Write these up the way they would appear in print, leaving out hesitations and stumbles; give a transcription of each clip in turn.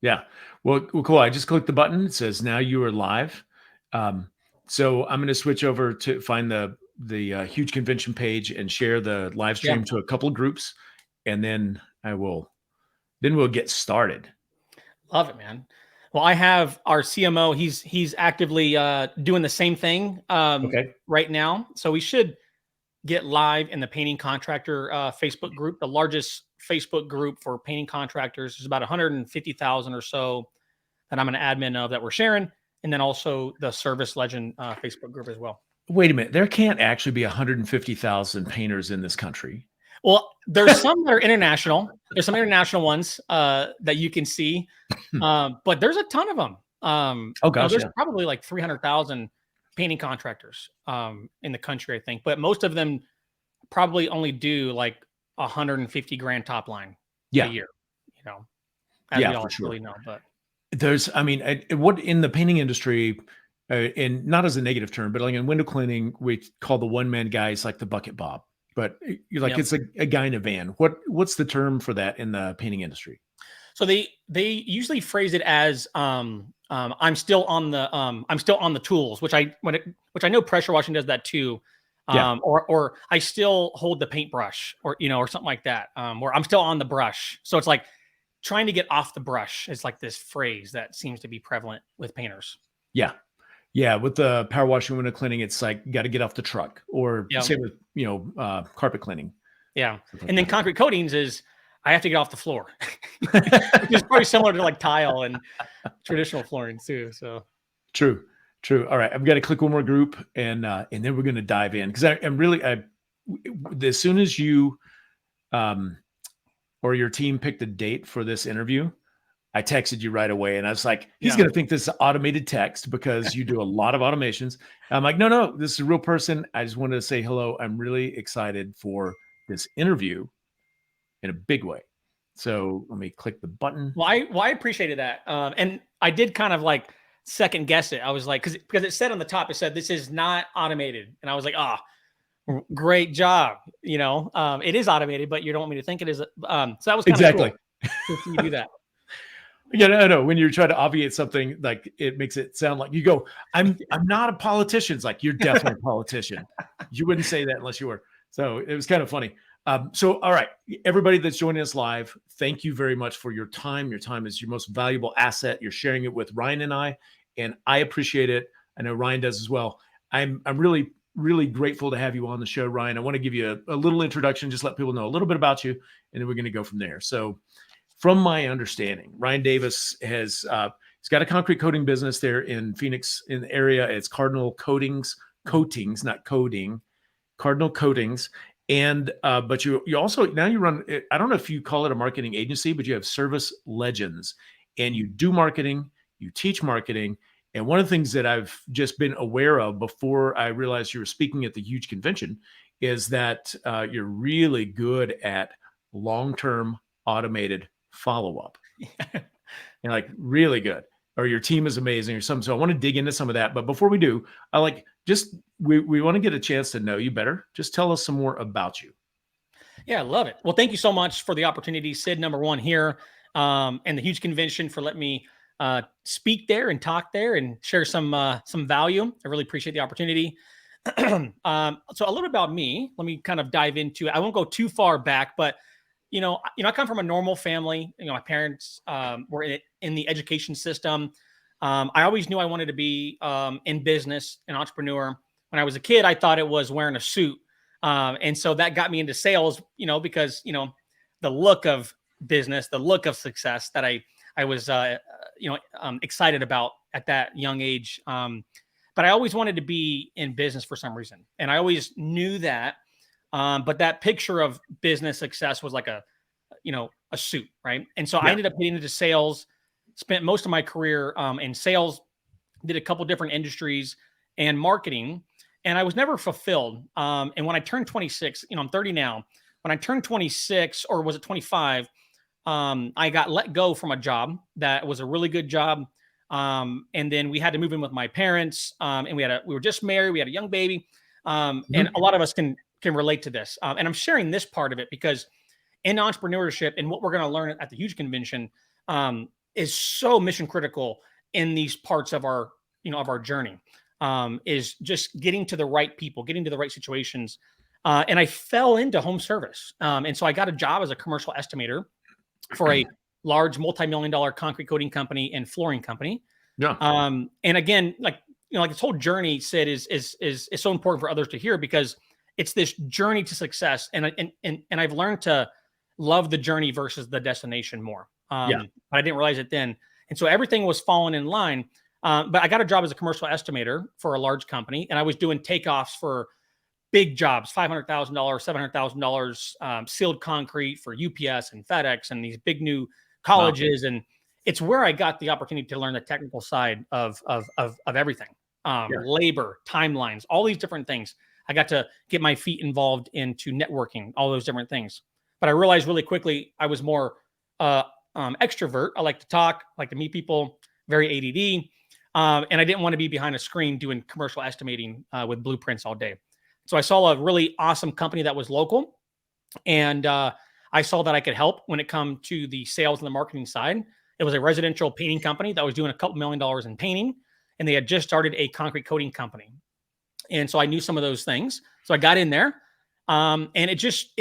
Yeah. Well, cool. I just clicked the button. It says now you are live. Um, so I'm going to switch over to find the huge convention page and share the live Yeah. stream to a couple of groups, and then we'll get started. Love it, man. Well, I have our CMO. He's actively doing the same thing Okay. right now. So we should get live in the painting contractor Facebook group, the largest Facebook group for painting contractors. There's about 150,000 or so that I'm an admin of that we're sharing, and then also the Service Legend Facebook group as well. Wait a minute. There can't actually be 150,000 painters in this country. Well, there's some that are international. There's some international ones that you can see, but there's a ton of them. Oh gosh, There's yeah. probably like 300,000 painting contractors in the country, I think. But most of them probably only do like 150 grand top line a year. You know, as we Yeah, all for sure. really know. But What in the painting industry, and not as a negative term, but like in window cleaning, we call the one man guys like the bucket Bob. But you're like, Yep. it's a guy in a van. What's the term for that in the painting industry? So they usually phrase it as I'm still on the tools, which I know pressure washing does that too. Yeah. Or I still hold the paintbrush, or or something like that. Or I'm still on the brush. So it's like trying to get off the brush is like this phrase that seems to be prevalent with painters. Yeah. Yeah. With the power washing window cleaning, it's like you got to get off the truck, or Yeah. same with, carpet cleaning. Yeah. Stuff like And then that. concrete coatings is I have to get off the floor, which is probably similar to like tile and traditional flooring too. So True. All right. I've got to click one more group, and then we're going to dive in, because I'm really, as soon as you, or your team picked a date for this interview, I texted you right away, and I was like, he's going to think this is automated text because you do a lot of automations. I'm like, no, this is a real person. I just wanted to say hello. I'm really excited for this interview in a big way. So let me click the button. Well, I appreciated that. And I did kind of like second guess it. I was like, because it said on the top, it said, this is not automated. And I was like, great job. It is automated, but you don't want me to think it is. So that was kind of Exactly. Cool to see you do that. Yeah, no. When you're trying to obviate something, like it makes it sound like you go, I'm not a politician. It's like, you're definitely a politician. You wouldn't say that unless you were. So it was kind of funny. So, all right, everybody that's joining us live, thank you very much for your time. Your time is your most valuable asset. You're sharing it with Ryan and I appreciate it. I know Ryan does as well. I'm really, really grateful to have you on the show, Ryan. I want to give you a little introduction, just let people know a little bit about you, and then we're going to go from there. So, from my understanding, Ryan Davis has he's got a concrete coating business there in Phoenix, in the area. It's Cardinal Coatings, not coding, Cardinal Coatings. And but you also now you run, I don't know if you call it a marketing agency, but you have Service Legends, and you do marketing, you teach marketing. And one of the things that I've just been aware of before I realized you were speaking at the huge convention is that you're really good at long-term automated follow-up. You're like really good, or your team is amazing or something. So I want to dig into some of that. But before we do, we want to get a chance to know you better. Just tell us some more about you. Yeah, I love it. Well, thank you so much for the opportunity, Sid, number one here, and the huge convention, for letting me speak there and talk there and share some value. I really appreciate the opportunity. So a little bit about me. Let me kind of dive into it. I won't go too far back, but I come from a normal family. My parents were in the education system. I always knew I wanted to be in business, an entrepreneur. When I was a kid, I thought it was wearing a suit. And so that got me into sales, because, the look of business, the look of success that I was, excited about at that young age. But I always wanted to be in business for some reason. And I always knew that. But that picture of business success was like a suit, right? And so I ended up getting into sales, spent most of my career in sales, did a couple different industries and marketing, and I was never fulfilled. And when I turned 26, I'm 30 now. When I turned 26, or was it 25, I got let go from a job that was a really good job. And then we had to move in with my parents, and we were just married. We had a young baby. And a lot of us can relate to this. And I'm sharing this part of it because in entrepreneurship and what we're going to learn at the huge convention, is so mission critical in these parts of our, of our journey, is just getting to the right people, getting to the right situations. And I fell into home service. And so I got a job as a commercial estimator for a large multi-million-dollar concrete coating company and flooring company. Yeah. And again, like, like this whole journey, Sid, is so important for others to hear, because it's this journey to success. And I've learned to love the journey versus the destination more. But I didn't realize it then. And so everything was falling in line. But I got a job as a commercial estimator for a large company, and I was doing takeoffs for big jobs, $500,000, $700,000, sealed concrete for UPS and FedEx and these big new colleges. Wow. And it's where I got the opportunity to learn the technical side of everything, labor, timelines, all these different things. I got to get my feet involved into networking, all those different things. But I realized really quickly I was more extrovert. I like to talk, I like to meet people, very ADD. And I didn't want to be behind a screen doing commercial estimating with blueprints all day. So I saw a really awesome company that was local, and I saw that I could help when it come to the sales and the marketing side. It was a residential painting company that was doing a couple $1 million in painting, and they had just started a concrete coating company. And so I knew some of those things. So I got in there, and I just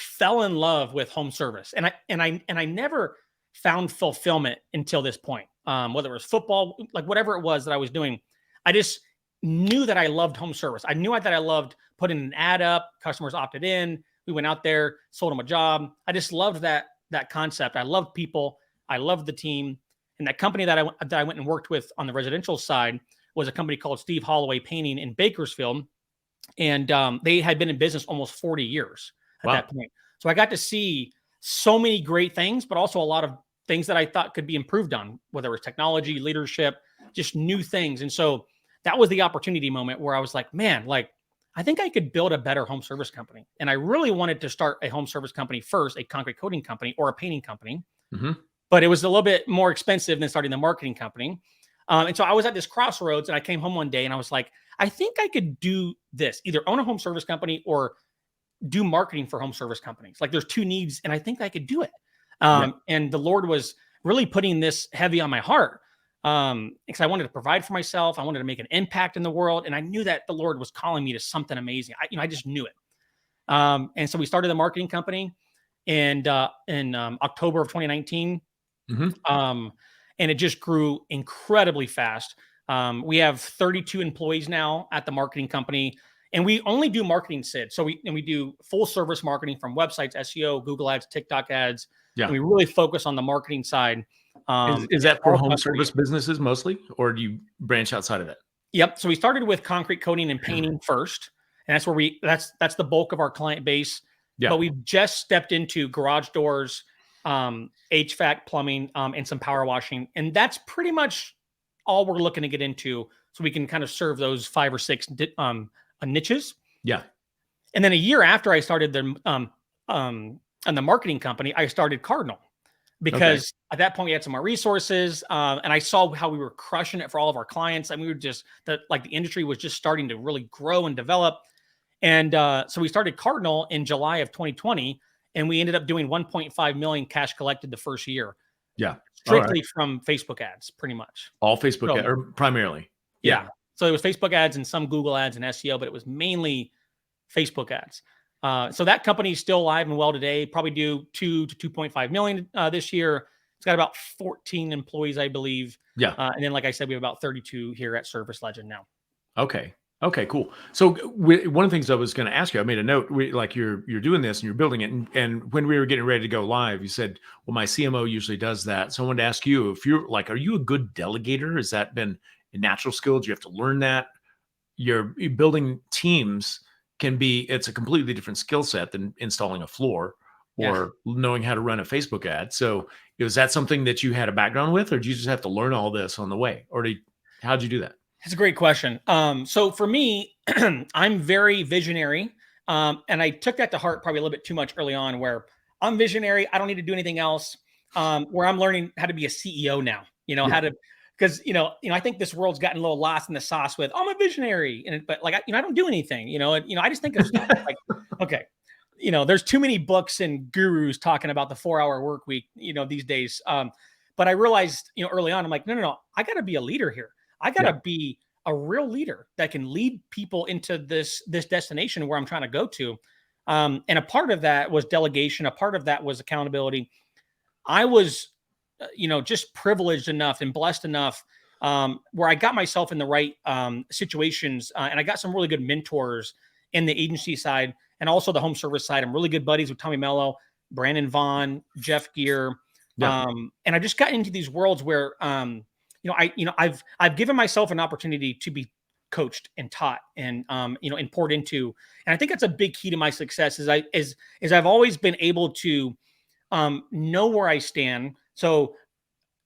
fell in love with home service, and I never found fulfillment until this point. Whether it was football, like whatever it was that I was doing, I just knew that I loved home service. I knew that I loved putting an ad up. Customers opted in. We went out there, sold them a job. I just loved that concept. I loved people. I loved the team. And that company that I went and worked with on the residential side was a company called Steve Holloway Painting in Bakersfield. And they had been in business almost 40 years at that point. So I got to see so many great things, but also a lot of things that I thought could be improved on, whether it was technology, leadership, just new things. And so that was the opportunity moment where I was like, man, like, I think I could build a better home service company. And I really wanted to start a home service company first, a concrete coating company or a painting company. Mm-hmm. But it was a little bit more expensive than starting the marketing company. And so I was at this crossroads, and I came home one day and I was like, I think I could do this, either own a home service company or do marketing for home service companies. Like, there's two needs, and I think I could do it. And the Lord was really putting this heavy on my heart, because I wanted to provide for myself. I wanted to make an impact in the world. And I knew that the Lord was calling me to something amazing. I just knew it. And so we started the marketing company in October of 2019. Mm-hmm. And it just grew incredibly fast. We have 32 employees now at the marketing company, and we only do marketing, Sid. So we do full service marketing from websites, SEO, Google ads, TikTok ads. Yeah. And we really focus on the marketing side. Is that for home service businesses mostly, or do you branch outside of that? Yep. So we started with concrete coating and painting first, and that's where that's the bulk of our client base. Yeah. But we've just stepped into garage doors, HVAC, plumbing, and some power washing, and that's pretty much all we're looking to get into, so we can kind of serve those 5 or 6 niches. Yeah. And then a year after I started the marketing company, I started Cardinal, because at that point we had some more resources, and I saw how we were crushing it for all of our clients. And we were just the industry was just starting to really grow and develop. And so we started Cardinal in July of 2020, and we ended up doing 1.5 million cash collected the first year. Yeah. Strictly from Facebook ads, pretty much. All Facebook ads, or primarily. Yeah. So it was Facebook ads and some Google ads and SEO, but it was mainly Facebook ads. So that company is still alive and well today. Probably do 2 to 2.5 million this year. It's got about 14 employees, I believe. Yeah. And then, like I said, we have about 32 here at Service Legend now. Okay, cool. So one of the things I was going to ask you, I made a note, you're doing this and you're building it. And when we were getting ready to go live, you said, well, my CMO usually does that. So I wanted to ask you, if you're like, are you a good delegator? Has that been a natural skill? Do you have to learn that? You're building teams it's a completely different skill set than installing a floor or knowing how to run a Facebook ad. So is that something that you had a background with, or did you just have to learn all this on the way? Or how'd you do that? That's a great question. So for me, I'm very visionary. And I took that to heart probably a little bit too much early on, where I'm visionary. I don't need to do anything else. Where I'm learning how to be a CEO now, how to, because, I think this world's gotten a little lost in the sauce with, I'm a visionary. But I don't do anything, I just think of stuff like, okay, there's too many books and gurus talking about the 4-hour work week, these days. But I realized, early on, I'm like, no, I got to be a leader here. I got to be a real leader that can lead people into this destination where I'm trying to go to. And a part of that was delegation. A part of that was accountability. I was, just privileged enough and blessed enough where I got myself in the right situations, and I got some really good mentors in the agency side and also the home service side. I'm really good buddies with Tommy Mello, Brandon Vaughn, Jeff Gear, and I just got into these worlds where, I've given myself an opportunity to be coached and taught and and poured into, and I think that's a big key to my success. Is I've always been able to know where I stand. So,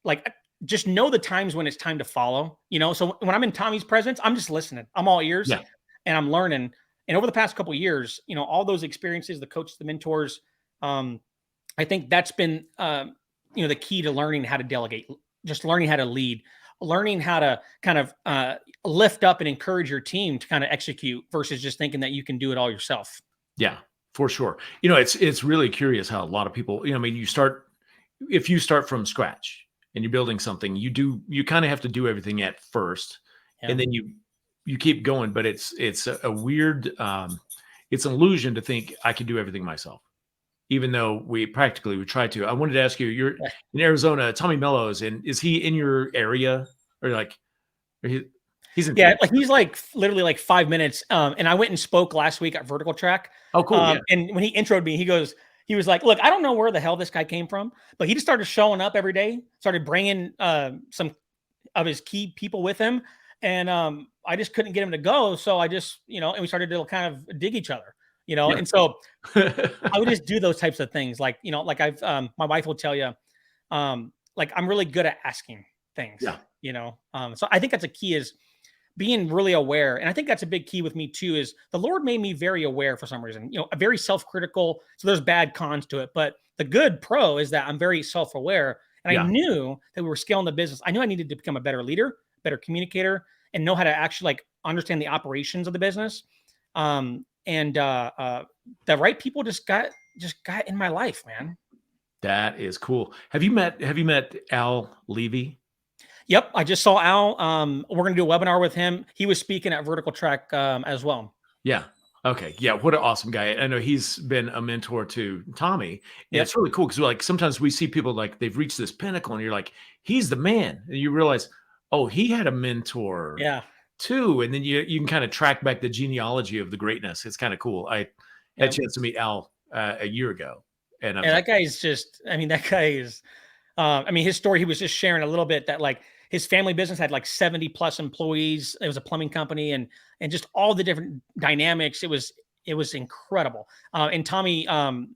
like, just know the times when it's time to follow. So when I'm in Tommy's presence, I'm just listening. I'm all ears, and I'm learning. And over the past couple of years, all those experiences, the coaches, the mentors, I think that's been the key to learning how to delegate, just learning how to lead, learning how to kind of lift up and encourage your team to kind of execute versus just thinking that you can do it all yourself. Yeah, for sure. It's really curious how a lot of people, if you start from scratch and you're building something, you kind of have to do everything at first, and then you keep going. But it's a weird, it's an illusion to think I can do everything myself, even though we try to. I wanted to ask you, you're in Arizona, Tommy Mello's, and is he in your area, or he's in? Yeah, like he's like literally like 5 minutes. And I went and spoke last week at Vertical Track. Oh, cool. And when he introed me, he was like, look, I don't know where the hell this guy came from, but he just started showing up every day, started bringing some of his key people with him. And I just couldn't get him to go. So I just, and we started to kind of dig each other, and so I would just do those types of things. Like, like my wife will tell you, like I'm really good at asking things, so I think that's a key is being really aware. And I think that's a big key with me too, is the Lord made me very aware for some reason, very self-critical. So there's bad cons to it, but the good pro is that I'm very self-aware. And I knew that we were scaling the business. I knew I needed to become a better leader, better communicator, and know how to actually like understand the operations of the business. And the right people just got in my life, man. That is cool. Have you met Al Levy? Yep, I just saw Al. We're going to do a webinar with him. He was speaking at Vertical Track as well. Yeah. Okay. Yeah. What an awesome guy. I know he's been a mentor to Tommy. And it's really cool because like sometimes we see people like they've reached this pinnacle and you're like, he's the man. And you realize, oh, he had a mentor too. And then you can kind of track back the genealogy of the greatness. It's kind of cool. I had a chance to meet Al a year ago. And that guy is just, his story, he was just sharing a little bit that like his family business had like 70 plus employees. It was a plumbing company and just all the different dynamics. It was incredible. And Tommy,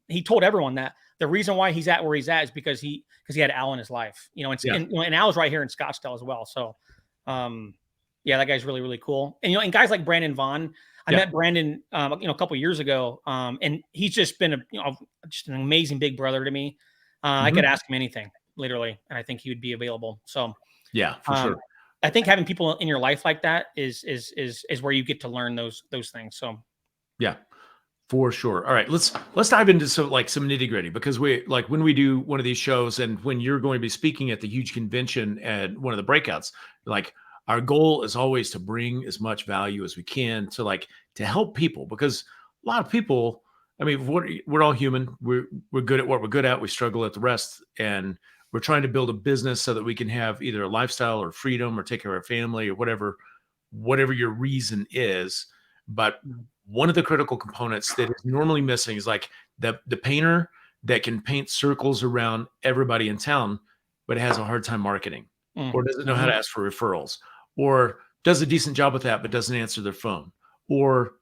he told everyone that the reason why he's at where he's at is because he had Al in his life, and Al's right here in Scottsdale as well. So, that guy's really, really cool. And, and guys like Brandon Vaughn, I met Brandon, a couple of years ago. And he's just been just an amazing big brother to me. I could ask him anything literally, and I think he would be available. So, yeah, for sure. I think having people in your life like that is where you get to learn those things. So, yeah, for sure. All right, let's dive into some nitty gritty, because we like when we do one of these shows and when you're going to be speaking at the huge convention and one of the breakouts, like our goal is always to bring as much value as we can to help people, because a lot of people, I mean, we're all human. We're good at what we're good at. We struggle at the rest, and we're trying to build a business so that we can have either a lifestyle or freedom or take care of our family or whatever your reason is. But one of the critical components that is normally missing is like the painter that can paint circles around everybody in town, but has a hard time marketing, or doesn't know how to ask for referrals, or does a decent job with that, but doesn't answer their phone, or,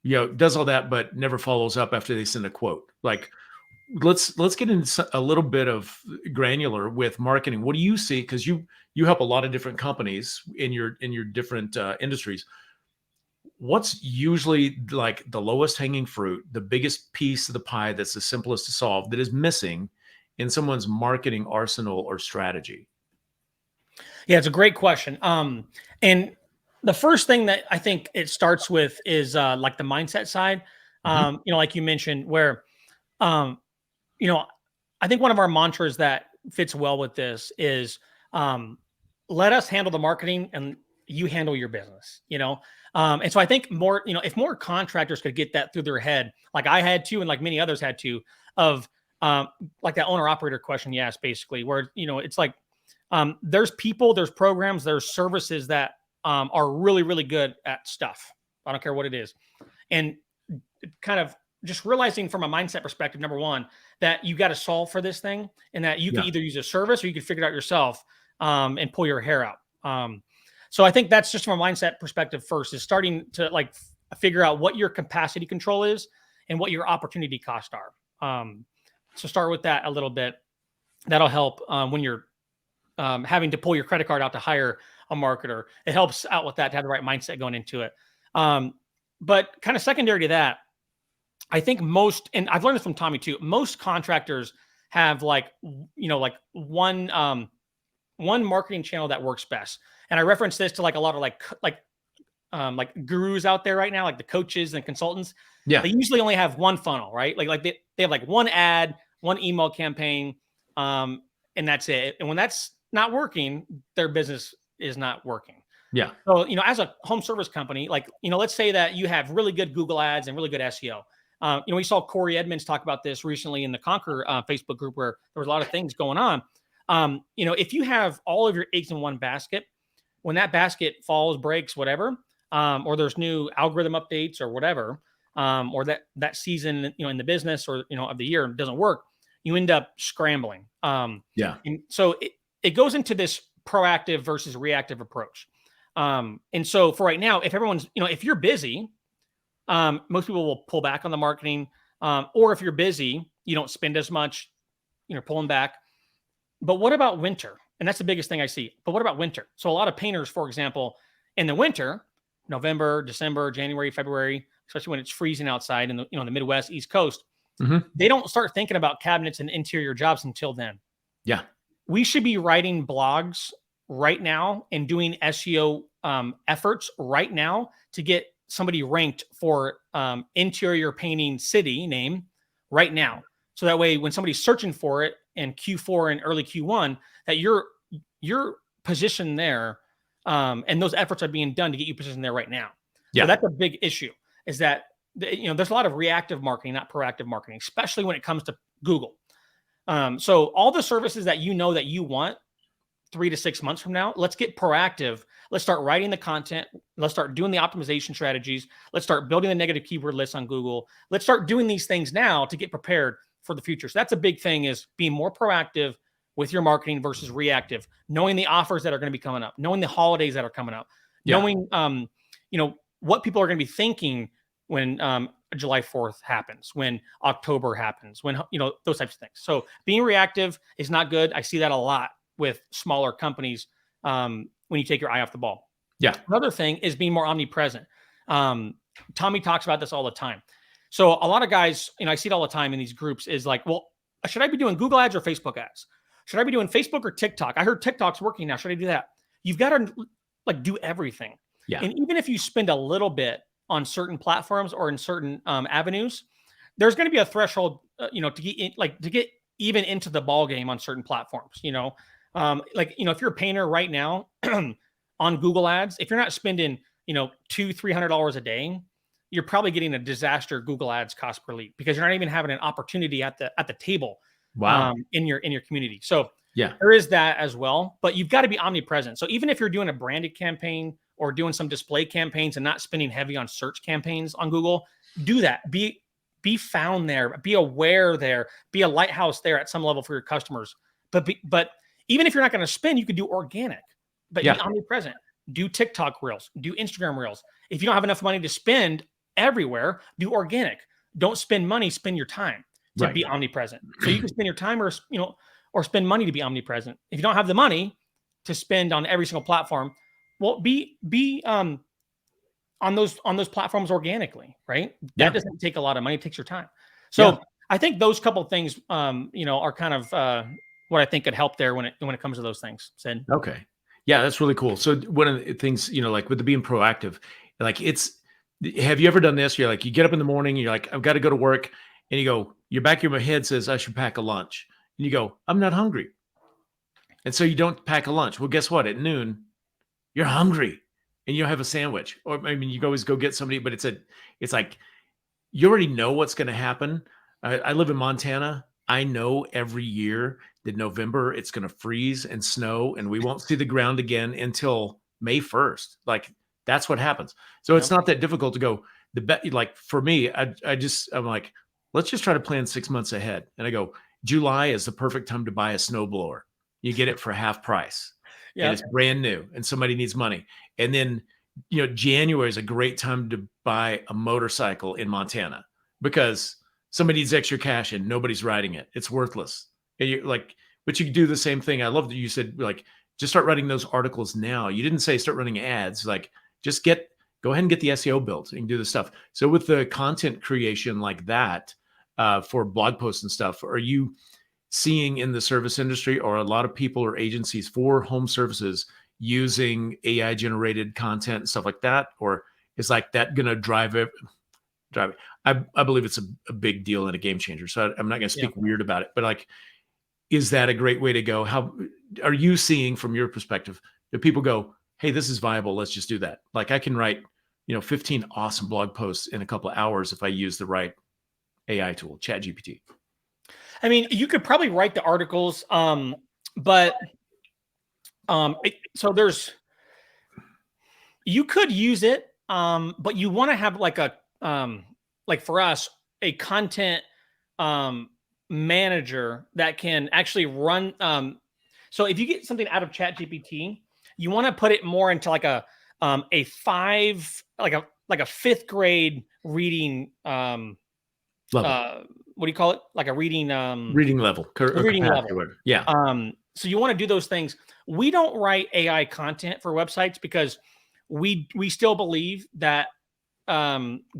does all that, but never follows up after they send a quote. Like, let's get into a little bit of granular with marketing. What do you see? Because you help a lot of different companies in your different industries. What's usually like the lowest hanging fruit, the biggest piece of the pie that's the simplest to solve, that is missing in someone's marketing arsenal or strategy? Yeah, it's a great question. And the first thing that I think it starts with is like the mindset side. Like you mentioned, where I think one of our mantras that fits well with this is let us handle the marketing and you handle your business, and so I think more, if more contractors could get that through their head, like I had to, and like many others had to, of like that owner operator question you asked, basically, where, it's like there's people, there's programs, there's services that are really, really good at stuff. I don't care what it is. And kind of just realizing from a mindset perspective, number one, that you got to solve for this thing, and that you can either use a service or you can figure it out yourself and pull your hair out. So I think that's just from a mindset perspective first, is starting to like figure out what your capacity control is and what your opportunity costs are. So start with that a little bit. That'll help when you're having to pull your credit card out to hire a marketer. It helps out with that to have the right mindset going into it. But kind of secondary to that, I think most, and I've learned this from Tommy too, most contractors have like one marketing channel that works best. And I reference this to like a lot of like gurus out there right now, like the coaches and consultants. Yeah. They usually only have one funnel, right? Like they have like one ad, one email campaign, and that's it. And when that's not working, their business is not working. Yeah. So, as a home service company, like, let's say that you have really good Google ads and really good SEO. We saw Corey Edmonds talk about this recently in the Conquer Facebook group, where there was a lot of things going on. If you have all of your eggs in one basket, when that basket falls, breaks, whatever, or there's new algorithm updates or whatever, or that season, in the business or, of the year doesn't work, you end up scrambling. And so it goes into this proactive versus reactive approach. And so for right now, if everyone's, if you're busy, most people will pull back on the marketing. Or if you're busy, you don't spend as much, pulling back. But what about winter? And that's the biggest thing I see. But what about winter? So a lot of painters, for example, in the winter, November, December, January, February, especially when it's freezing outside in the, the Midwest, East Coast, they don't start thinking about cabinets and interior jobs until then. Yeah. We should be writing blogs right now and doing SEO efforts right now to get somebody ranked for interior painting city name right now. So that way, when somebody's searching for it in Q4 and early Q1, that you're positioned there, and those efforts are being done to get you positioned there right now. Yeah. So that's a big issue, is that there's a lot of reactive marketing, not proactive marketing, especially when it comes to Google. So all the services that that you want 3 to 6 months from now, let's get proactive. Let's start writing the content. Let's start doing the optimization strategies. Let's start building the negative keyword lists on Google. Let's start doing these things now to get prepared for the future. So that's a big thing, is being more proactive with your marketing versus reactive, knowing the offers that are going to be coming up, knowing the holidays that are coming up, knowing, what people are going to be thinking when July 4th happens, when October happens, when, those types of things. So being reactive is not good. I see that a lot with smaller companies when you take your eye off the ball. Yeah. Another thing is being more omnipresent. Tommy talks about this all the time. So a lot of guys, I see it all the time in these groups, is like, well, should I be doing Google ads or Facebook ads? Should I be doing Facebook or TikTok? I heard TikTok's working now. Should I do that? You've got to do everything. Yeah. And even if you spend a little bit on certain platforms or in certain avenues, there's going to be a threshold, to get even into the ball game on certain platforms. If you're a painter right now on Google ads, if you're not spending, $200-$300 a day, you're probably getting a disaster Google ads cost per lead, because you're not even having an opportunity at the table. Wow. In your community. So yeah, there is that as well, but you've got to be omnipresent. So even if you're doing a branded campaign or doing some display campaigns and not spending heavy on search campaigns on Google, do that. Be found there, be aware there, be a lighthouse there at some level for your customers. But even if you're not going to spend, you could do organic, but be omnipresent. Do TikTok reels, do Instagram reels. If you don't have enough money to spend everywhere, do organic. Don't spend money, spend your time to be omnipresent. So you can spend your time or spend money to be omnipresent. If you don't have the money to spend on every single platform, well, be on those platforms organically, right? That doesn't take a lot of money. It takes your time. So I think those couple of things, are kind of what I think could help there when it comes to those things. Sid. Okay. Yeah, that's really cool. So one of the things, like with the being proactive, like have you ever done this? You're like, you get up in the morning, you're like, I've got to go to work. And you go, your back of your head says, I should pack a lunch. And you go, I'm not hungry. And so you don't pack a lunch. Well, guess what? At noon, you're hungry and you don't have a sandwich. Or I mean, you can always go get somebody, but it's like you already know what's going to happen. I live in Montana. I know every year that November it's going to freeze and snow, and we won't see the ground again until May 1st. Like that's what happens. So it's not that difficult to go. The bet, like for me, I'm like, let's just try to plan 6 months ahead. And I go, July is the perfect time to buy a snowblower. You get it for half price, and it's brand new, and somebody needs money. And then January is a great time to buy a motorcycle in Montana because somebody needs extra cash and nobody's riding it. It's worthless. And you're like, but you can do the same thing. I love that you said like, just start writing those articles now. You didn't say start running ads. Like just go ahead and get the SEO built and do the stuff. So with the content creation like that for blog posts and stuff, are you seeing in the service industry or a lot of people or agencies for home services using AI generated content and stuff like that? Or is like that going to drive it? I believe it's a big deal and a game changer. So I'm not going to speak weird about it, but like, is that a great way to go? How are you seeing from your perspective that people go, hey, this is viable. Let's just do that. Like I can write, 15 awesome blog posts in a couple of hours if I use the right AI tool, ChatGPT. I mean, you could probably write the articles, but so you could use it, but you want to have like like for us, a content manager that can actually run. So if you get something out of ChatGPT, you want to put it more into like a fifth grade reading. Level. What do you call it? Like a reading level. Reading level. Yeah. So you want to do those things. We don't write AI content for websites because we still believe that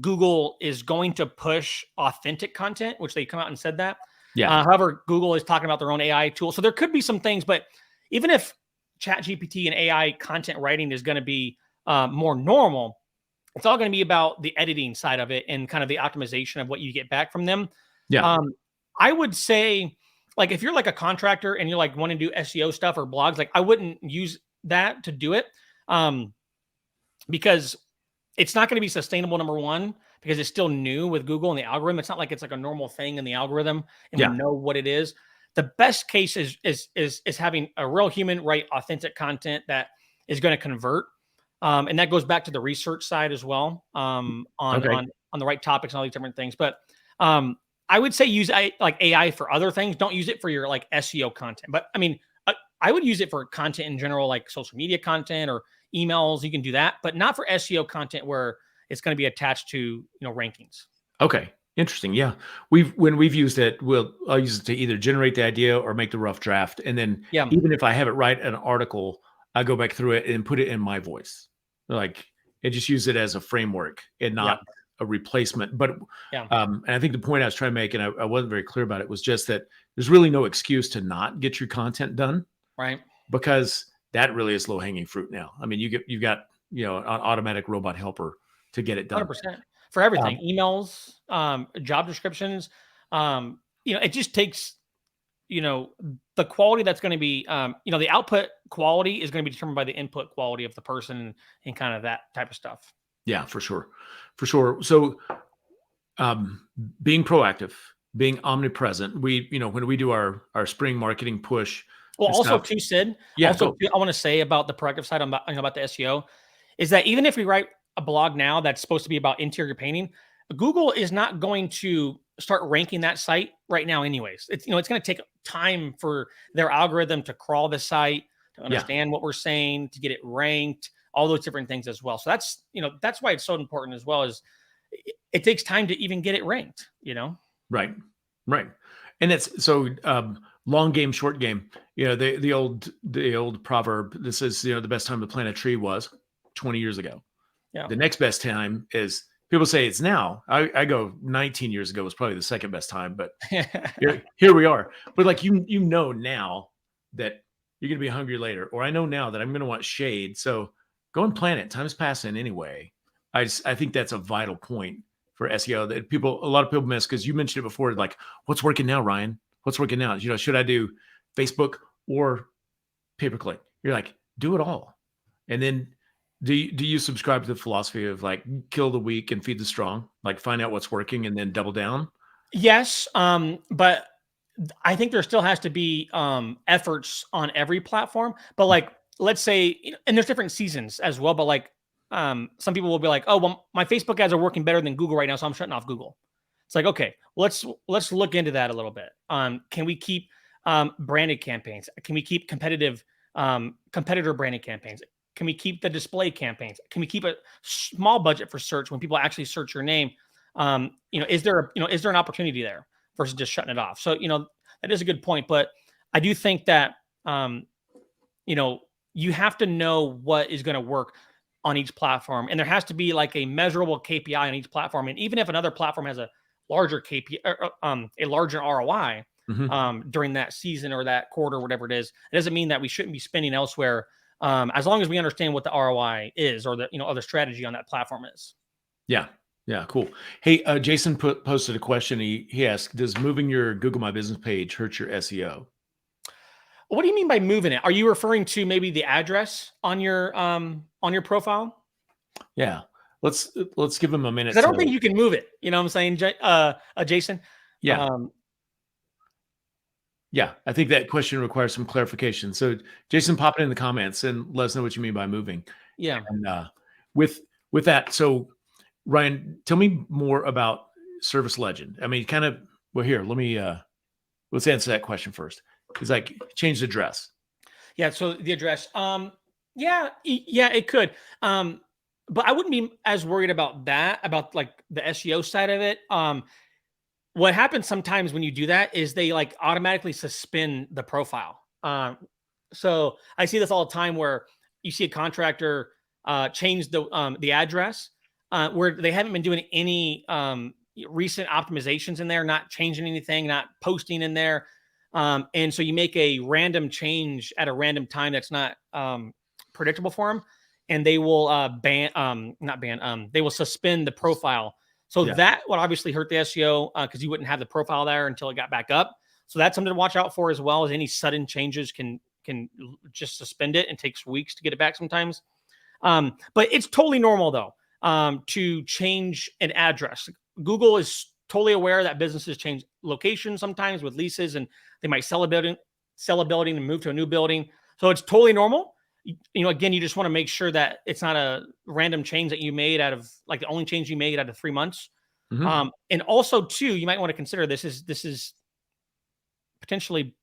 Google is going to push authentic content, which they come out and said that. Yeah. However, Google is talking about their own AI tool. So there could be some things, but even if ChatGPT and AI content writing is going to be more normal, it's all going to be about the editing side of it and kind of the optimization of what you get back from them. Yeah. I would say, like, if you're like a contractor and you're like wanting to do SEO stuff or blogs, like I wouldn't use that to do it because it's not going to be sustainable, number one, because it's still new with Google and the algorithm. It's not like it's like a normal thing in the algorithm and we know what it is. The best case is having a real human write authentic content that is going to convert. And that goes back to the research side as well on the right topics and all these different things. But I would say use like AI for other things. Don't use it for your like SEO content. But I mean, I would use it for content in general, like social media content or emails. You can do that, but not for SEO content where it's going to be attached to rankings. Okay, interesting. Yeah, when we've used it, I'll use it to either generate the idea or make the rough draft, and then even if I have it write an article, I go back through it and put it in my voice, like and just use it as a framework and not a replacement. But and I think the point I was trying to make, and I wasn't very clear about it, was just that there's really no excuse to not get your content done, right? Because that really is low hanging fruit now. I mean, you've got an automatic robot helper to get it done. 100% for everything, emails, job descriptions. It just takes, the quality that's going to be, the output quality is going to be determined by the input quality of the person and kind of that type of stuff. Yeah, for sure. So, being proactive, being omnipresent, when we do our spring marketing push. Well, also too, Sid. Yeah. Also, I want to say about the proactive side about the SEO is that even if we write a blog now that's supposed to be about interior painting, Google is not going to start ranking that site right now anyways. It's it's going to take time for their algorithm to crawl the site, to understand what we're saying, to get it ranked, all those different things as well. So that's that's why it's so important as well, as it takes time to even get it ranked, Right. And it's so long game, short game. The old proverb that says, the best time to plant a tree was 20 years ago. Yeah. The next best time is, people say it's now. I go 19 years ago was probably the second best time, but here we are. But like, now that you're going to be hungry later, or I know now that I'm going to want shade. So go and plant it. Time's passing anyway. I think that's a vital point for SEO that a lot of people miss, because you mentioned it before, like, what's working now, Ryan? What's working now? Should I do Facebook or pay-per-click. You're like, do it all. And then do you subscribe to the philosophy of like kill the weak and feed the strong? Like find out what's working and then double down? Yes, but I think there still has to be efforts on every platform. But like, let's say, and there's different seasons as well. But like, some people will be like, "Oh, well, my Facebook ads are working better than Google right now, so I'm shutting off Google." It's like, okay, let's look into that a little bit. Can we keep branded campaigns? Can we keep competitor branded campaigns? Can we keep the display campaigns? Can we keep a small budget for search when people actually search your name? Is there an opportunity there versus just shutting it off? So that is a good point, but I do think that you have to know what is going to work on each platform, and there has to be like a measurable KPI on each platform. And even if another platform has a larger KPI, a larger ROI during that season or that quarter, whatever it is, it doesn't mean that we shouldn't be spending elsewhere. As long as we understand what the ROI is or the other strategy on that platform is. Yeah. Yeah. Cool. Hey, Jason posted a question. He asked, does moving your Google My Business page hurt your SEO? What do you mean by moving it? Are you referring to maybe the address on your profile? Yeah. Let's give him a minute. I don't think you can move it. You know what I'm saying, Jason? Yeah. Yeah. I think that question requires some clarification. So Jason, pop it in the comments and let us know what you mean by moving. Yeah. And with that, so Ryan, tell me more about Service Legend. I mean, here, let's answer that question first. It's like change the address. Yeah. So the address, yeah, it could. But I wouldn't be as worried about that, about like the SEO side of it. What happens sometimes when you do that is they like automatically suspend the profile. So I see this all the time where you see a contractor change the address where they haven't been doing any recent optimizations in there, not changing anything, not posting in there. And so you make a random change at a random time that's not predictable for them, and they will they will suspend the profile. So that would obviously hurt the SEO because you wouldn't have the profile there until it got back up. So that's something to watch out for, as well as any sudden changes can just suspend it and takes weeks to get it back sometimes. But it's totally normal though to change an address. Google is totally aware that businesses change location sometimes with leases, and they might sell a building and move to a new building. So it's totally normal. Again, you just want to make sure that it's not a random change that you made out of like the only change you made out of 3 months. Mm-hmm. And also too, you might want to consider this is potentially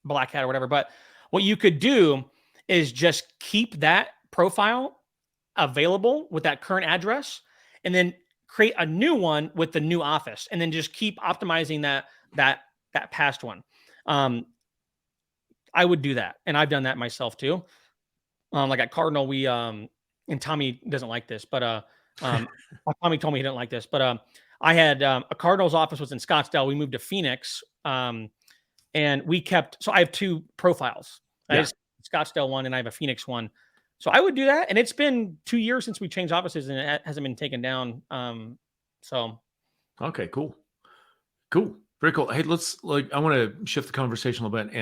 black hat or whatever, but what you could do is just keep that profile available with that current address and then create a new one with the new office and then just keep optimizing that past one. I would do that. And I've done that myself too. Like at Cardinal, we, and Tommy doesn't like this, but, Tommy told me he didn't like this, but, I had, a Cardinals office was in Scottsdale. We moved to Phoenix. And so I have 2 profiles. I have Scottsdale one and I have a Phoenix one. So I would do that. And it's been 2 years since we changed offices and it hasn't been taken down. Okay, cool. Very cool. Hey, I want to shift the conversation a little bit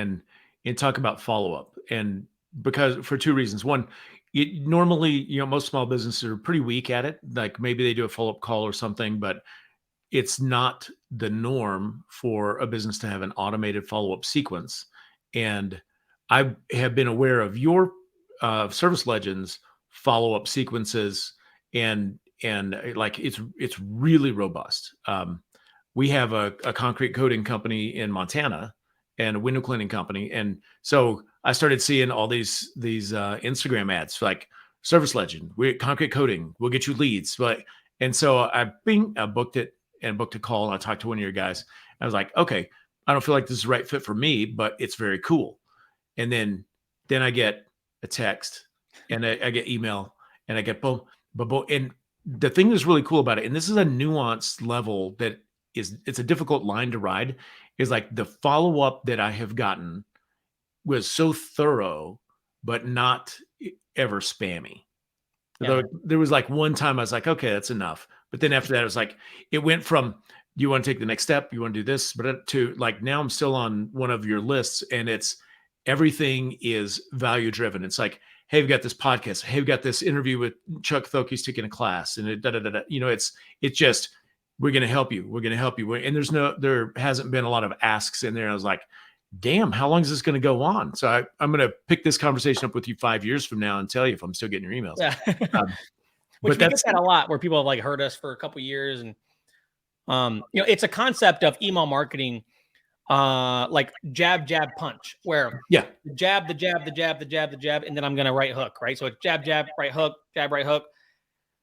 and talk about follow-up. And because for 2 reasons. One, normally, most small businesses are pretty weak at it. Like maybe they do a follow-up call or something, but it's not the norm for a business to have an automated follow-up sequence. And I have been aware of your Service Legends follow-up sequences and like it's really robust. We have a concrete coating company in Montana and a window cleaning company. And so I started seeing all these Instagram ads like Service Legend, we're concrete coating, we'll get you leads. And so I booked it and booked a call and I talked to one of your guys. I was like, okay, I don't feel like this is the right fit for me, but it's very cool. And then I get a text and I get email and I get boom. And the thing that's really cool about it, and this is a nuanced level that it's a difficult line to ride, is like the follow-up that I have gotten was so thorough, but not ever spammy. Yeah. There was like one time I was like, okay, that's enough. But then after that, it was like, it went from, do you want to take the next step? You want to do this? But to like, now I'm still on one of your lists and it's everything is value driven. It's like, hey, we've got this podcast. Hey, we've got this interview with Chuck Thoke's taking a class, and it's just, we're going to help you. We're going to help you. And there hasn't been a lot of asks in there. I was like, damn, how long is this going to go on? So I'm going to pick this conversation up with you 5 years from now and tell you if I'm still getting your emails. Yeah. Um, Which but we get that a lot, where people have like heard us for a couple years, and it's a concept of email marketing, like jab, jab, punch, where yeah, the jab, and then I'm going to right hook, right? So it's jab, jab, right hook, jab, right hook.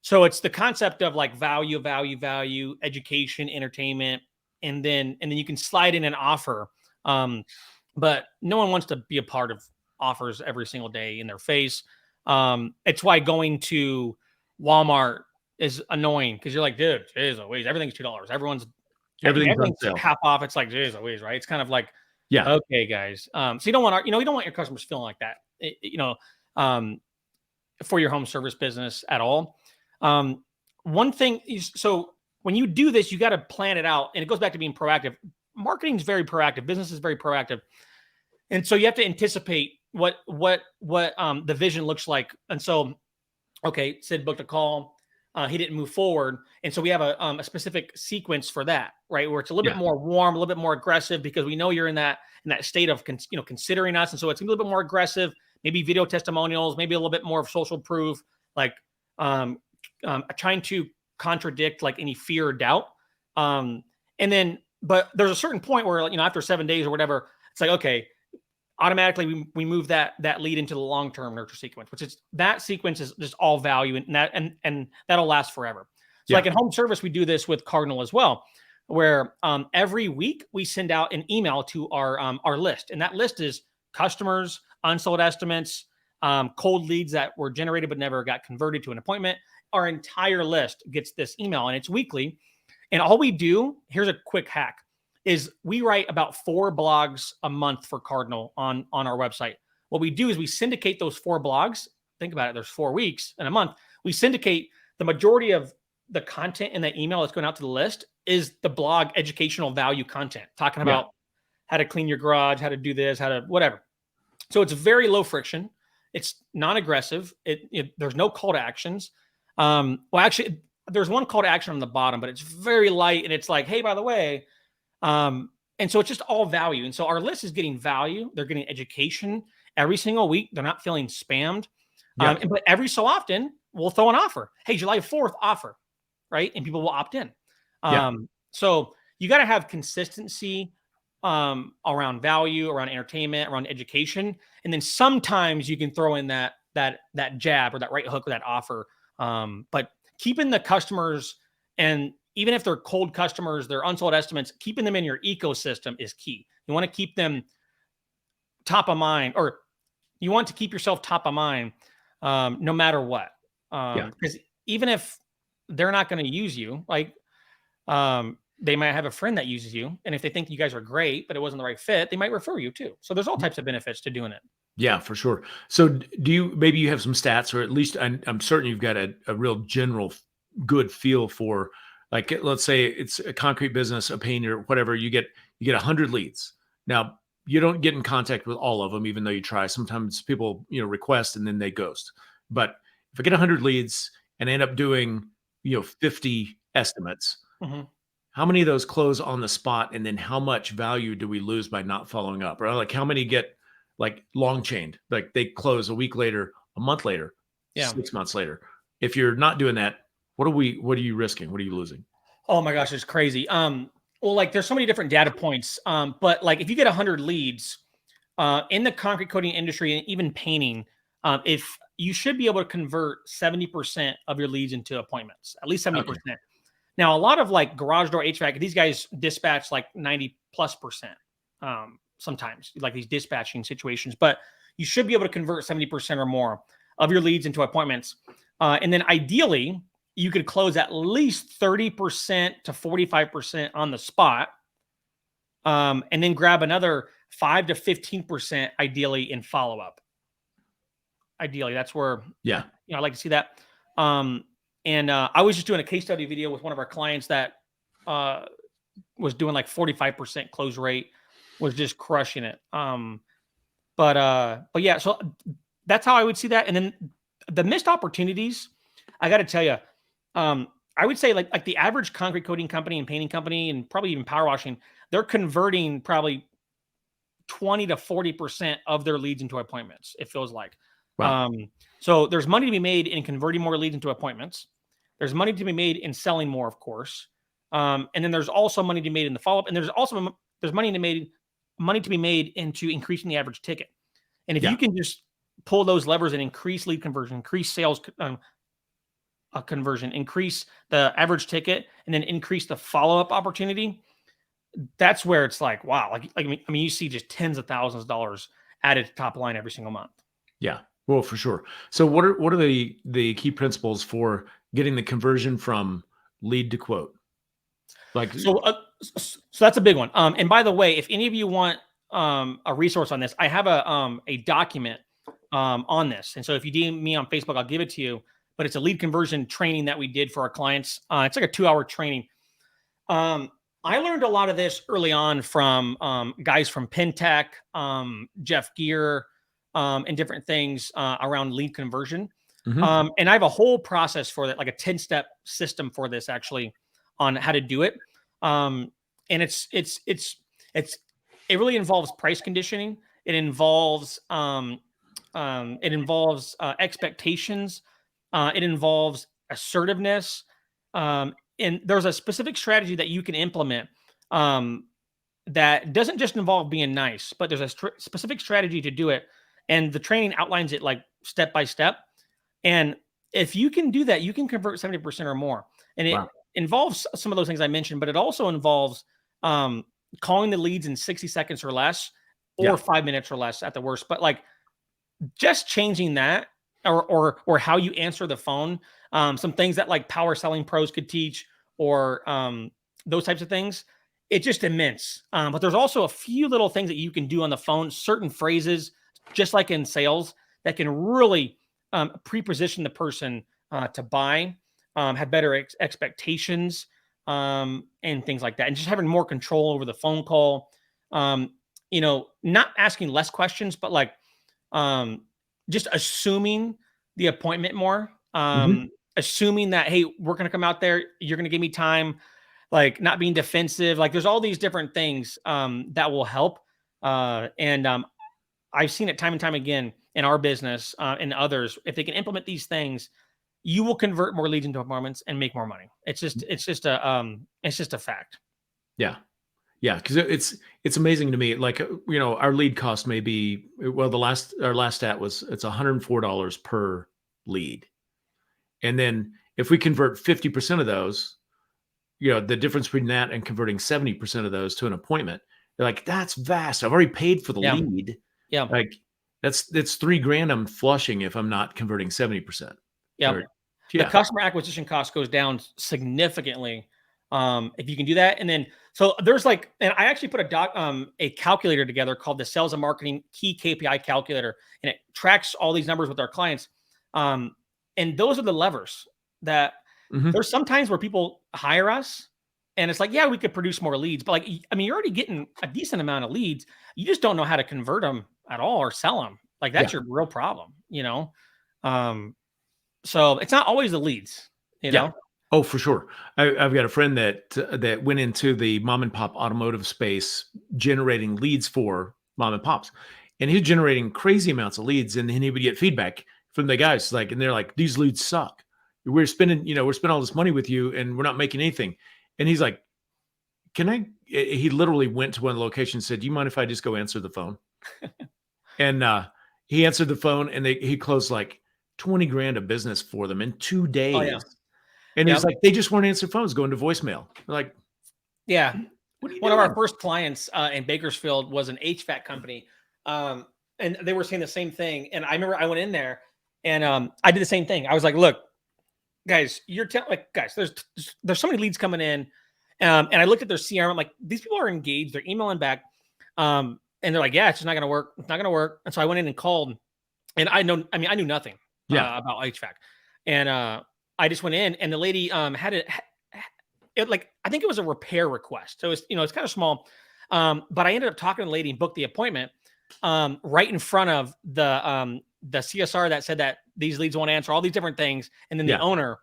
So it's the concept of like value, education, entertainment, and then you can slide in an offer. But no one wants to be a part of offers every single day in their face. It's why going to Walmart is annoying, because you're like, dude, geez Louise, everything's $2. Everything's on sale. half off. It's like, geez Louise, right? It's kind of like, yeah, okay, guys. So you don't want you don't want your customers feeling like that, for your home service business at all. One thing is, so when you do this, you got to plan it out, and it goes back to being proactive. Marketing is very proactive. Business is very proactive. And so you have to anticipate what the vision looks like. And so, okay, Sid booked a call. He didn't move forward. And so we have a specific sequence for that, right? Where it's a little bit more warm, a little bit more aggressive, because we know you're in that state of, considering us. And so it's a little bit more aggressive, but video testimonials, maybe a little bit more of social proof, like trying to contradict like any fear or doubt. But there's a certain point where, after 7 days or whatever, it's like, okay, automatically we move that lead into the long-term nurture sequence, which is, that sequence is just all value, and that'll last forever. So like in home service, we do this with Cardinal as well, where every week we send out an email to our list. And that list is customers, unsold estimates, cold leads that were generated but never got converted to an appointment. Our entire list gets this email, and it's weekly. And all we do, here's a quick hack, is we write about 4 blogs a month for Cardinal on our website. What we do is we syndicate those 4 blogs. Think about it. There's 4 weeks in a month. We syndicate the majority of the content in that email that's going out to the list is the blog educational value content, talking about how to clean your garage, how to do this, how to whatever. So it's very low friction. It's non-aggressive. There's no call to actions. Well, actually, there's one call to action on the bottom, but it's very light, and it's like, hey, by the way, and so it's just all value. And so our list is getting value. They're getting education every single week. They're not feeling spammed. But every so often we'll throw an offer. Hey, July 4th offer, right? And people will opt in. So you got to have consistency around value, around entertainment, around education. And then sometimes you can throw in that jab or that right hook or that offer. But keeping the customers, and even if they're cold customers, they're unsold estimates, keeping them in your ecosystem is key. You want to keep them top of mind, or you want to keep yourself top of mind no matter what. Because even if they're not going to use you, like they might have a friend that uses you. And if they think you guys are great, but it wasn't the right fit, they might refer you too. So there's all types of benefits to doing it. Yeah, for sure. So maybe you have some stats, or at least I'm certain you've got a real general good feel for, like, let's say it's a concrete business, a painter, whatever. You get 100 leads. Now, you don't get in contact with all of them, even though you try. Sometimes people, request and then they ghost. But if I get 100 leads and I end up doing, 50 estimates, how many of those close on the spot? And then how much value do we lose by not following up? Or like how many get like long chained, like they close a week later, a month later, 6 months later? If you're not doing that, what are you risking? What are you losing? Oh my gosh, it's crazy. Well, like there's so many different data points. But like if you get 100 leads in the concrete coating industry and even painting, if you should be able to convert 70% of your leads into appointments, at least 70%. Okay. Now, a lot of like garage door HVAC, these guys dispatch like 90+%. Sometimes like these dispatching situations, but you should be able to convert 70% or more of your leads into appointments. And then ideally you could close at least 30% to 45% on the spot. And then grab another 5 to 15% ideally in follow-up. Ideally, that's where, I like to see that. I was just doing a case study video with one of our clients that was doing like 45% close rate, was just crushing it. But But yeah, so that's how I would see that. And then the missed opportunities, I got to tell you, I would say like the average concrete coating company and painting company and probably even power washing, they're converting probably 20 to 40% of their leads into appointments. It feels like. Wow. So there's money to be made in converting more leads into appointments. There's money to be made in selling more, of course. And then there's also money to be made in the follow-up. And there's money to be made into increasing the average ticket. And if you can just pull those levers and increase lead conversion, increase sales conversion, increase the average ticket, and then increase the follow-up opportunity, that's where it's like, wow. I mean, you see just tens of thousands of dollars added to top line every single month. Yeah. Well, for sure. So what are the key principles for getting the conversion from lead to quote? Like, so that's a big one. And by the way, if any of you want a resource on this, I have a document on this. And so if you DM me on Facebook, I'll give it to you. But it's a lead conversion training that we did for our clients. It's like a 2-hour training. I learned a lot of this early on from guys from Pentech, Jeff Gear, and different things around lead conversion. And I have a whole process for that, like a 10-step system for this actually on how to do it. And it really involves price conditioning. It involves expectations. It involves assertiveness. And there's a specific strategy that you can implement that doesn't just involve being nice, but there's a specific strategy to do it. And the training outlines it like step by step. And if you can do that, you can convert 70% or more. And it involves some of those things I mentioned, but it also involves calling the leads in 60 seconds or less, or 5 minutes or less at the worst. But like just changing that or how you answer the phone, some things that like power selling pros could teach, or those types of things. It's just immense. But there's also a few little things that you can do on the phone, certain phrases, just like in sales, that can really pre-position the person to buy, have better expectations, and things like that. And just having more control over the phone call, not asking less questions, but like just assuming the appointment more, assuming that, hey, we're going to come out there, you're going to give me time, like not being defensive. Like there's all these different things that will help. And I've seen it time and time again in our business and others. If they can implement these things, you will convert more leads into appointments and make more money. It's just a fact. Yeah. Yeah. Cause it's amazing to me. Like, our lead cost may be, well, our last stat was it's $104 per lead. And then if we convert 50% of those, the difference between that and converting 70% of those to an appointment, they're like, that's vast. I've already paid for the lead. Yeah. Like that's $3,000 I'm flushing if I'm not converting 70%. Yeah. The customer acquisition cost goes down significantly if you can do that. And then, so there's and I actually put a calculator together called the Sales and Marketing Key KPI Calculator, and it tracks all these numbers with our clients. And those are the levers that there's sometimes where people hire us and it's like, yeah, we could produce more leads, but you're already getting a decent amount of leads. You just don't know how to convert them at all or sell them. Like that's your real problem, so it's not always the leads, know? Oh, for sure. I've got a friend that went into the mom and pop automotive space, generating leads for mom and pops, and he was generating crazy amounts of leads. And then he would get feedback from the guys, and they're like, these leads suck. We're spending all this money with you and we're not making anything. And he's like, he literally went to one location and said, do you mind if I just go answer the phone? And he answered the phone and he closed like $20,000 of business for them in 2 days. Oh, yeah. And it's like, they just weren't answering phones, going to voicemail. They're like, yeah. What are you One doing? of our first clients in Bakersfield was an HVAC company. And they were saying the same thing. And I remember I went in there and I did the same thing. I was like, look, guys, there's so many leads coming in. And I looked at their CRM. I'm like, these people are engaged. They're emailing back. And they're like, yeah, it's just not going to work. It's not going to work. And so I went in and called, and I knew nothing about HVAC. And I just went in, and the lady had it like, I think it was a repair request. So it's, it's kind of small. But I ended up talking to the lady and booked the appointment. right in front of the CSR that said that these leads won't answer, all these different things. And then the owner,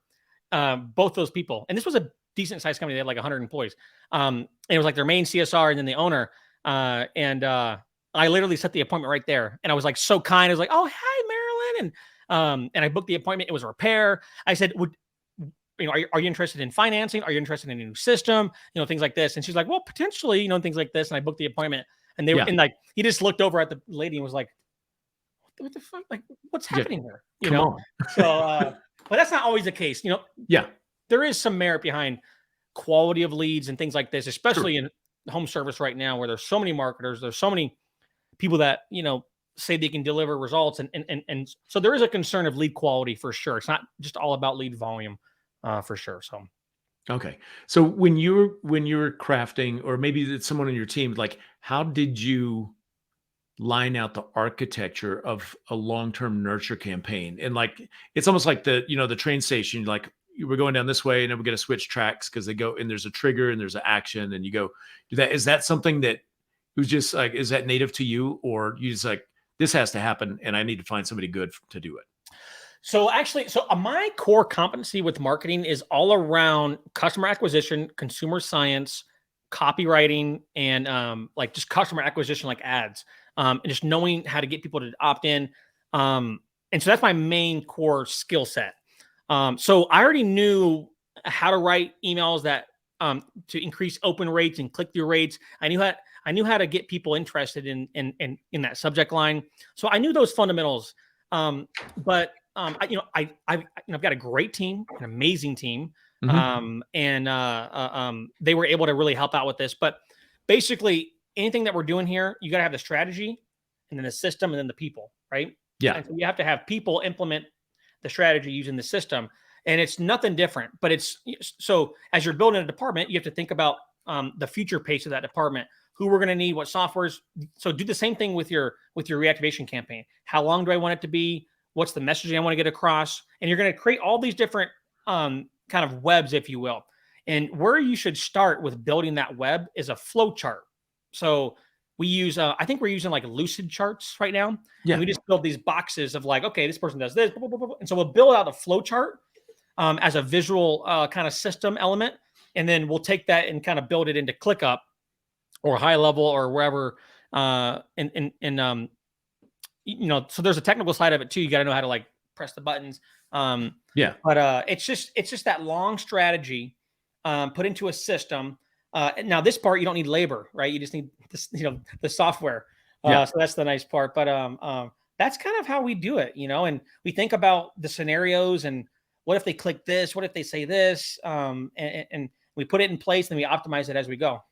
both those people, and this was a decent sized company. They had like 100 employees. And it was like their main CSR and then the owner. I literally set the appointment right there. And I was like, so kind. I was like, oh, hi, Marilyn. And I booked the appointment. It was a repair. I said, are you interested in financing? Are you interested in a new system? Things like this. And she's like, well, potentially, things like this. And I booked the appointment. And they were and like, he just looked over at the lady and was like, what the fuck? Like, what's happening there? So, but that's not always the case. There is some merit behind quality of leads and things like this, especially in home service right now, where there's so many marketers, there's so many people that, say they can deliver results. And so there is a concern of lead quality for sure. It's not just all about lead volume for sure. So. Okay. So when you were crafting, or maybe it's someone on your team, like, how did you line out the architecture of a long-term nurture campaign? And like, it's almost like the train station, like we're going down this way and then we're going to switch tracks because they go and there's a trigger and there's an action and you go do that. Is that something that was just like, is that native to you, or you just like, this has to happen and I need to find somebody good to do it? So actually, my core competency with marketing is all around customer acquisition, consumer science, copywriting, and like just customer acquisition, like ads, and just knowing how to get people to opt in. And so that's my main core skill set. So I already knew how to write emails that to increase open rates and click through rates. I knew how to get people interested in that subject line. So I knew those fundamentals. But I've got a great team, an amazing team. And they were able to really help out with this. But basically, anything that we're doing here, you got to have the strategy, and then the system, and then the people, right? Yeah. And so you have to have people implement the strategy using the system, and it's nothing different. But it's so as you're building a department, you have to think about the future pace of that department, who we're going to need, what softwares. So do the same thing with your reactivation campaign. How long do I want it to be? What's the messaging I want to get across? And you're going to create all these different kind of webs, if you will. And where you should start with building that web is a flow chart. So we use, I think we're using like Lucid charts right now. Yeah. And we just build these boxes of like, okay, this person does this. Blah, blah, blah, blah. And so we'll build out a flow chart as a visual kind of system element. And then we'll take that and kind of build it into ClickUp or High Level or wherever. So there's a technical side of it too. You got to know how to like press the buttons. But it's just that long strategy put into a system. Now this part, you don't need labor, right? You just need this, the software. So that's the nice part. But that's kind of how we do it, and we think about the scenarios and what if they click this, what if they say this, and we put it in place and we optimize it as we go.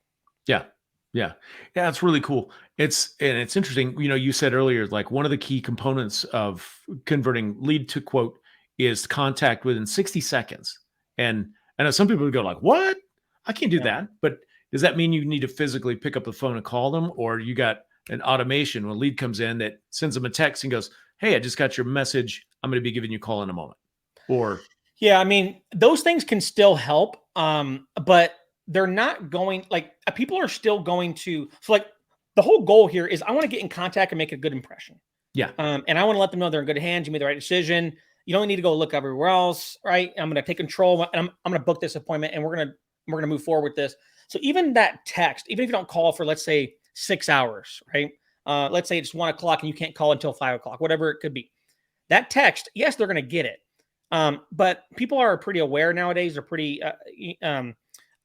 Yeah, it's really cool. It's interesting. You said earlier, like one of the key components of converting lead to quote is contact within 60 seconds. And I know some people would go like, what? I can't do that. But does that mean you need to physically pick up the phone and call them? Or you got an automation when a lead comes in that sends them a text and goes, hey, I just got your message. I'm going to be giving you a call in a moment. Or yeah, I mean, those things can still help. But they're not going, like, people are still going to, so like the whole goal here is I want to get in contact and make a good impression. Yeah. And I want to let them know they're in good hands. You made the right decision. You don't need to go look everywhere else. Right. I'm going to take control and I'm going to book this appointment and we're going to move forward with this. So even that text, even if you don't call for, let's say 6 hours, right? Let's say it's 1 o'clock and you can't call until 5 o'clock, whatever it could be. That text, yes, they're going to get it. But people are pretty aware nowadays. They're pretty,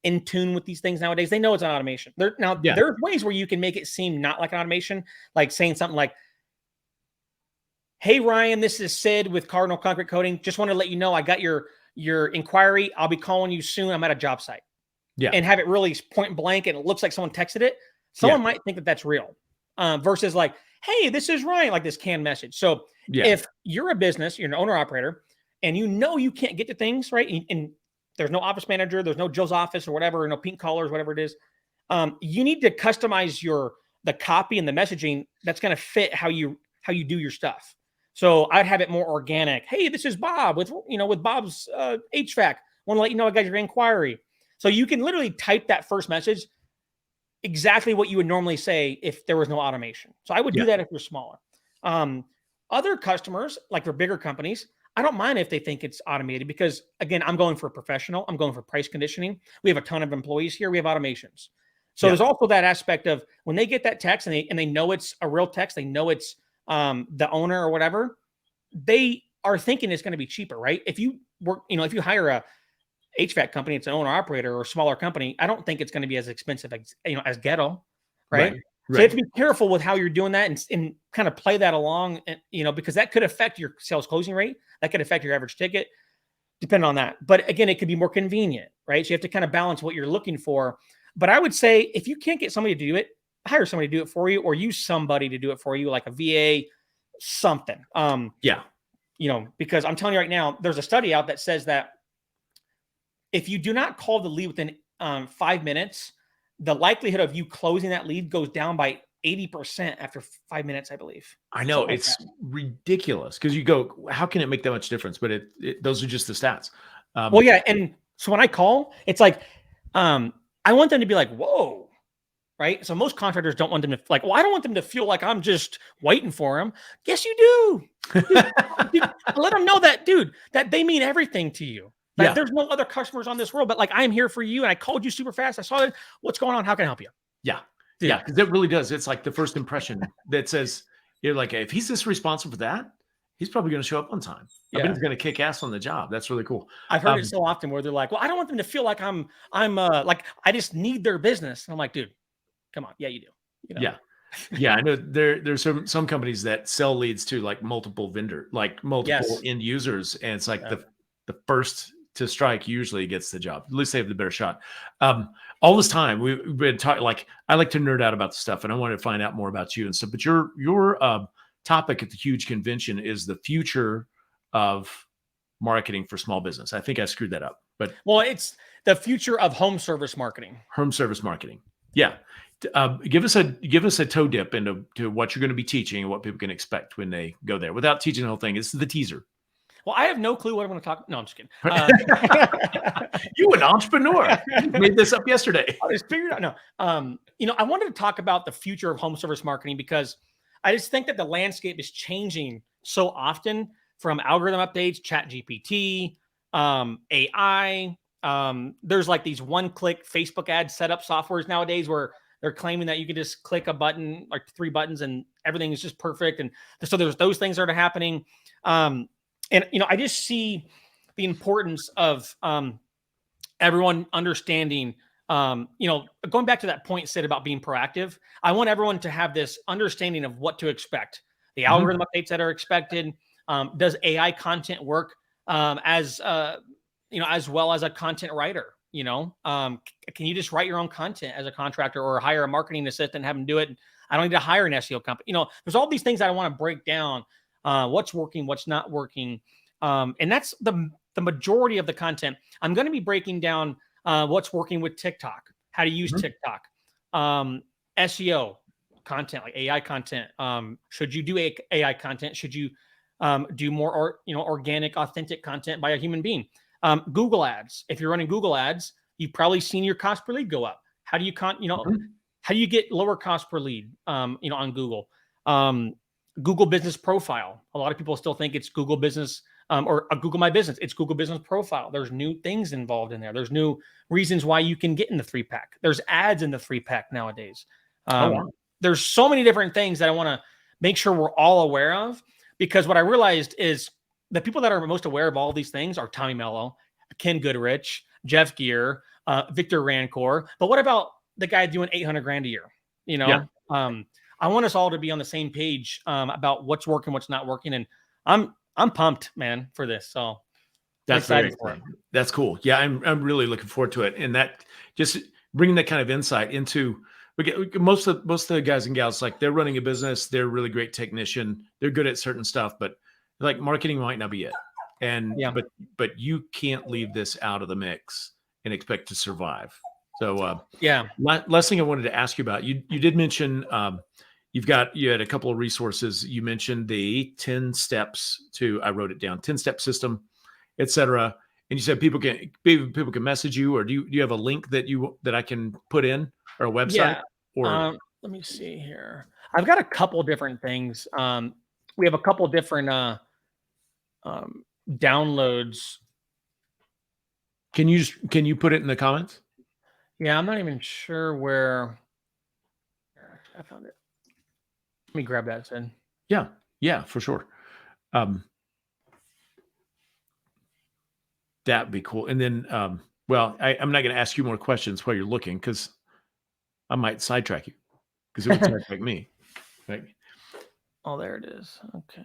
in tune with these things nowadays. They know it's an automation. There are ways where you can make it seem not like an automation, like saying something like, hey, Ryan, this is Sid with Cardinal Concrete Coating. Just want to let you know I got your inquiry. I'll be calling you soon. I'm at a job site. Yeah. And have it really point blank and it looks like someone texted it. Someone might think that that's real versus like, hey, this is Ryan, like this canned message. So if you're a business, you're an owner operator, and you can't get to things, right? And there's no office manager, there's no Joe's office or whatever, no pink collars, whatever it is. You need to customize the copy and the messaging that's going to fit how you do your stuff. So I'd have it more organic. Hey, this is Bob with Bob's HVAC. Want to let you know I got your inquiry. So you can literally type that first message exactly what you would normally say if there was no automation. So I would do Yeah. that if you're smaller. Other customers, like for bigger companies, I don't mind if they think it's automated because, again, I'm going for a professional. I'm going for price conditioning. We have a ton of employees here. We have automations. So Yeah. there's also that aspect of when they get that text and they know it's a real text, they know it's the owner or whatever, they are thinking it's going to be cheaper, right? If you work, if you hire a HVAC company, it's an owner operator or a smaller company, I don't think it's going to be as expensive as as Ghetto, right? Right. So you have Right. to be careful with how you're doing that and kind of play that along, and because that could affect your sales closing rate, that could affect your average ticket, depending on that. But again, it could be more convenient, right? So you have to kind of balance what you're looking for. But I would say if you can't get somebody to do it, hire somebody to do it for you, or use somebody to do it for you, like a VA, something. Yeah. Because I'm telling you right now, there's a study out that says that if you do not call the lead within 5 minutes, the likelihood of you closing that lead goes down by 80% after 5 minutes, I believe. I know Something like it's that. ridiculous because you go, how can it make that much difference? But those are just the stats. Well, yeah. And so when I call, it's like, I want them to be like, whoa, right? So most contractors don't want them to like, well, I don't want them to feel like I'm just waiting for them. Yes, you do. Dude, let them know that, dude, that they mean everything to you. Like, Yeah. there's no other customers on this world, but like, I'm here for you. And I called you super fast. I saw it. What's going on? How can I help you? Yeah. Dude. Yeah. Because it really does. It's like the first impression that says, you're like, if he's this responsible for that, he's probably going to show up on time. I bet Yeah. he's going to kick ass on the job. That's really cool. I've heard it so often where they're like, well, I don't want them to feel like I'm like, I just need their business. And I'm like, dude, come on. Yeah, you do. Yeah. Yeah. I know there's some companies that sell leads to like multiple Yes. end users. And it's like Yeah. the first to strike usually gets the job. At least they have the better shot. All this time we've been talking, like, I like to nerd out about the stuff and I wanted to find out more about you and stuff, but your topic at the huge convention is the future of marketing for small business. I think I screwed that up, but Well, it's the future of home service marketing. home service marketing. Yeah. Give us a toe dip into what you're going to be teaching and what people can expect when they go there without teaching the whole thing. It's the teaser. Well, I have no clue what I'm going to talk. No, I'm just kidding. You an entrepreneur. You made this up yesterday. I just figured out. No, I wanted to talk about the future of home service marketing because I just think that the landscape is changing so often from algorithm updates, Chat GPT, AI. There's like these one-click Facebook ad setup softwares nowadays where they're claiming that you can just click a button, like 3 buttons, and everything is just perfect. And so there's those things that are happening. And I just see the importance of everyone understanding. Going back to that point, Sid, about being proactive. I want everyone to have this understanding of what to expect. The algorithm updates that are expected. Does AI content work as well as a content writer? Can you just write your own content as a contractor or hire a marketing assistant and have them do it? I don't need to hire an SEO company. There's all these things that I want to break down. What's working, what's not working. And that's the majority of the content. I'm going to be breaking down what's working with TikTok, how to use TikTok, SEO content, like AI content. Should you do AI content? Should you do more organic, authentic content by a human being? Google ads. If you're running Google ads, you've probably seen your cost per lead go up. How do you how do you get lower cost per lead on Google? Google Business Profile. A lot of people still think it's Google Business or Google My Business. It's Google Business Profile. There's new things involved in there. There's new reasons why you can get in the 3-pack. There's ads in the 3-pack nowadays. There's so many different things that I want to make sure we're all aware of, because what I realized is the people that are most aware of all these things are Tommy Mello, Ken Goodrich, Jeff Gear, Victor Rancor. But what about the guy doing $800,000 a year? Yeah. I want us all to be on the same page about what's working, what's not working. And I'm pumped, man, for this. So that's excited for it. That's cool. Yeah, I'm really looking forward to it. And that just bringing that kind of insight into most of the guys and gals, like, they're running a business, they're a really great technician, they're good at certain stuff, but like marketing might not be it. And but you can't leave this out of the mix and expect to survive. So last thing I wanted to ask you about, you did mention you had a couple of resources. You mentioned the 10 steps I wrote it down, 10-step system, etc. And you said people can message you, or do you have a link that I can put in, or a website? or Let me see here. I've got a couple different things. We have a couple different downloads. can you put it in the comments? Yeah, I'm not even sure where I found it. Let me grab that, Sid. Yeah, yeah, for sure. That'd be cool. And then, well, I'm not going to ask you more questions while you're looking because I might sidetrack you because it would sidetrack me. Right? Oh, there it is. Okay.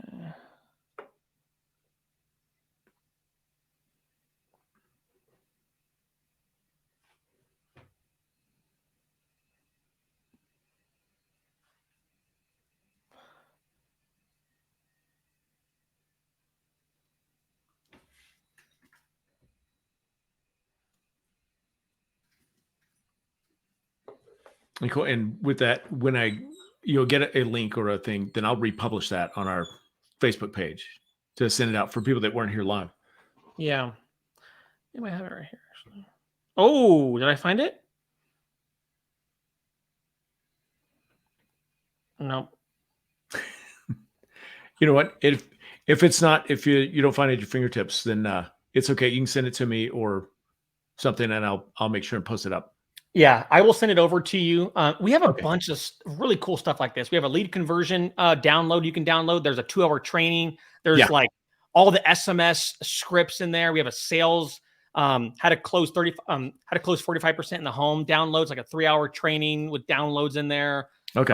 And cool. And with that, when you'll get a link or a thing, then I'll republish that on our Facebook page to send it out for people that weren't here live. Yeah. You might have it right here, actually. Oh, did I find it? No. You know what? If it's not, if you don't find it at your fingertips, then it's okay. You can send it to me or something, and I'll make sure and post it up. Yeah, I will send it over to you. We have a Okay. bunch of really cool stuff like this. We have a lead conversion download you can download. There's a 2-hour training. There's Yeah. like all the SMS scripts in there. We have a sales how to close 45% in the home downloads, like a 3-hour training with downloads in there. Okay.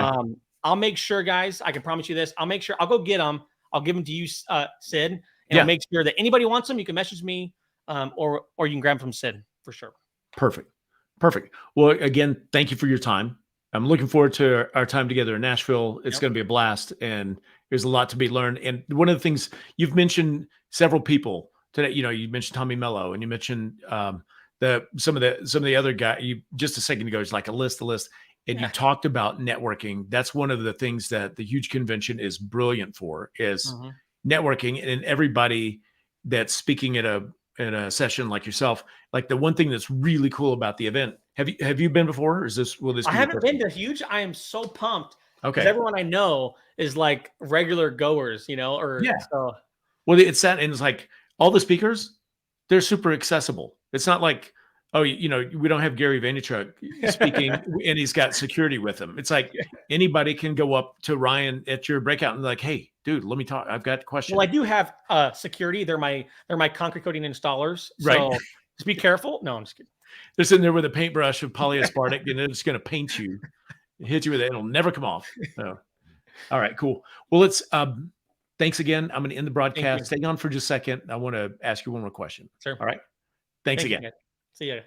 I'll make sure, guys, I can promise you this. I'll make sure I'll go get them. I'll give them to you, Sid, and Yeah. I'll make sure that anybody wants them, you can message me or you can grab them from Sid for sure. Perfect. Well, again, thank you for your time. I'm looking forward to our time together in Nashville. It's going to be a blast, and there's a lot to be learned. And one of the things you've mentioned several people today, you mentioned Tommy Mello, and you mentioned some of the other guy. You just a second ago, it's like a list, and you talked about networking. That's one of the things that the Huge Convention is brilliant for is networking, and everybody that's speaking at a session like yourself. Like the one thing that's really cool about the event. Have you been before? Or will this? I haven't been to Huge. I am so pumped. Okay. Everyone I know is like regular goers, So. Well, it's that, and it's like all the speakers, they're super accessible. It's not like, oh, we don't have Gary Vaynerchuk speaking and he's got security with him. It's like anybody can go up to Ryan at your breakout and like, hey, dude, let me talk. I've got a question. Well, I do have security. They're my concrete coating installers. So right. Just be careful. No, I'm just kidding. They're sitting there with a paintbrush of polyaspartic and they're just going to paint you, hit you with it. It'll never come off. So, all right, cool. Well, let's, thanks again. I'm going to end the broadcast. Stay on for just a second. I want to ask you one more question. Sure. All right. Thanks again. See you.